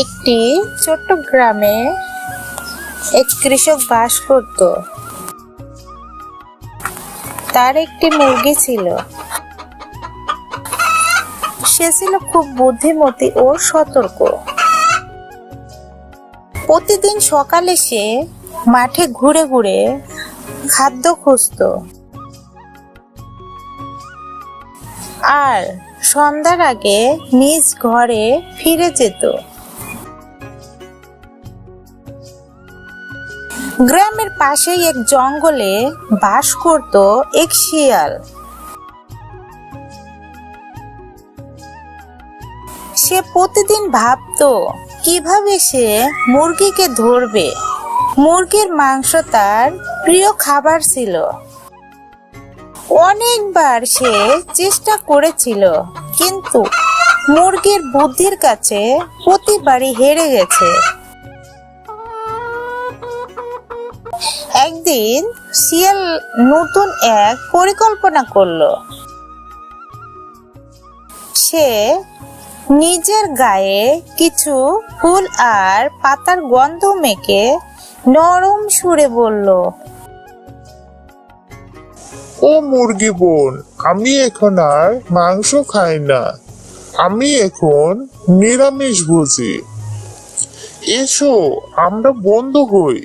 একটি ছোট্ট গ্রামে এক কৃষক বাস করত। তার একটি মুরগি ছিল। সে ছিল খুব বুদ্ধিমতী ও সতর্ক। প্রতিদিন সকালে সে মাঠে ঘুরে ঘুরে খাদ্য খুঁজত আর সন্ধ্যার আগে নিজ ঘরে ফিরে যেত। গ্রামের পাশেই এক জঙ্গলে বাস করত এক শিয়াল। সে প্রতিদিন ভাবতো কিভাবে সে মুরগিকে ধরবে। মুরগির মাংস তার প্রিয় খাবার ছিল। অনেকবার সে চেষ্টা করেছিল, কিন্তু মুরগির বুদ্ধির কাছে প্রতিবারই হেরে গেছে। একদিন শিয়াল নতুন এক পরিকল্পনা করলো। সে নিজের গায়ে কিছু ফুল আর পাতার গন্ধ মেখে নরম সুরে বলল, ও মুরগি বোন, আমি এখন আর মাংস খাই না, আমি এখন নিরামিষ ভোজি। এসো আমরা বন্ধু হই।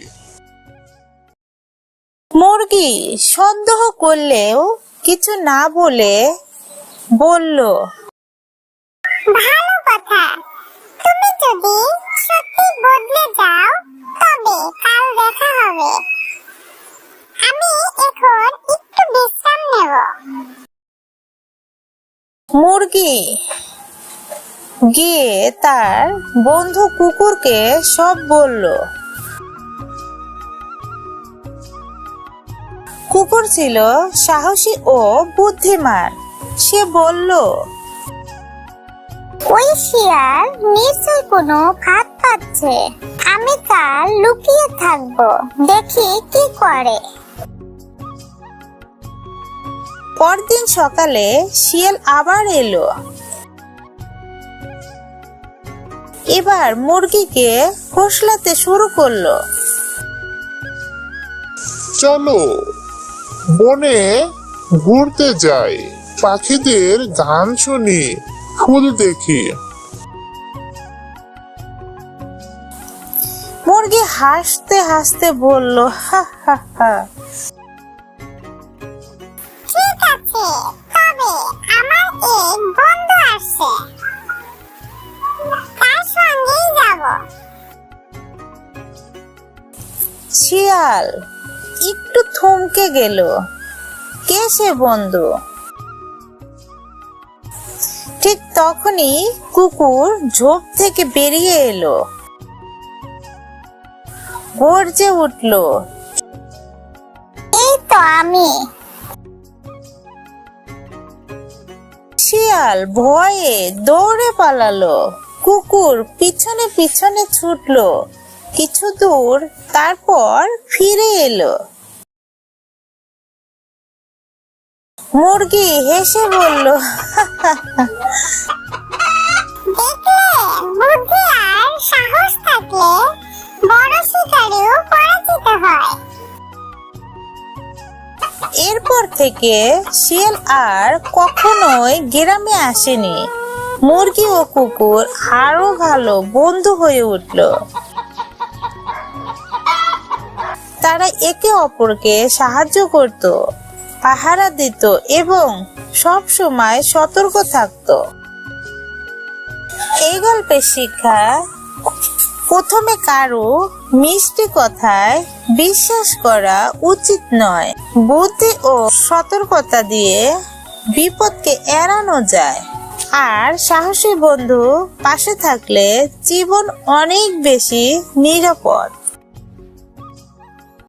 মুরগি সন্দেহ করলেও কিছু না বলে বলল, ভালো কথা, তুমি যদি সত্যি বদলে যাও তবে কাল দেখা হবে। আমি এখন একটু বিশ্রাম নেব। মুরগি গিয়ে তার বন্ধু কুকুরকে সব বলল। কুকুর ছিল সাহসী ও বুদ্ধিমান। সে বলল, ওই শিয়াল নিশ্চয় কোনো ফাঁদ পাচ্ছে। আমি কাল লুকিয়ে থাকবো, দেখি কি করে। পরদিন সকালে শিয়াল আবার এলো। এবার মুরগিকে ফুসলাতে শুরু করলো। চলো বনে ঘুরতে যাই, পাখিদের গান শুনি, ফুল দেখি। মুরগি হাসতে হাসতে বলল, হা হা হা, ঠিক আছে, তবে আমার এক বন্ধু আসছে, তার সঙ্গেই যাব। শিয়াল একটু থমকে গেল। কে সে বন্ধু? ঠিক তখনই কুকুর ঝোপ থেকে বেরিয়ে এলো, গর্জে উঠল, এই তো আমি। শিয়াল ভয়ে দৌড়ে পালালো। কুকুর পিছনে পিছনে ছুটলো কিছু দূর, তারপর ফিরে এলো। মুরগি হেসে বলল, দেখলে, বুদ্ধি আর সাহস থাকলে বড় শিকারেও পরাজিত হয়। এরপর থেকে শিয়াল আর কখনোই গ্রামে আসেনি। মুরগি ও কুকুর আরো ভালো বন্ধু হয়ে উঠল। তারা একে অপরকে সাহায্য করত, পাহারা দিত এবং সব সময় সতর্ক থাকত। এই গল্পের শিক্ষা, প্রথমে কারো মিষ্টি কথায় বিশ্বাস করা উচিত নয়। বুদ্ধি ও সতর্কতা দিয়ে বিপদকে এড়ানো যায়। আর সাহসী বন্ধু পাশে থাকলে জীবন অনেক বেশি নিরাপদ।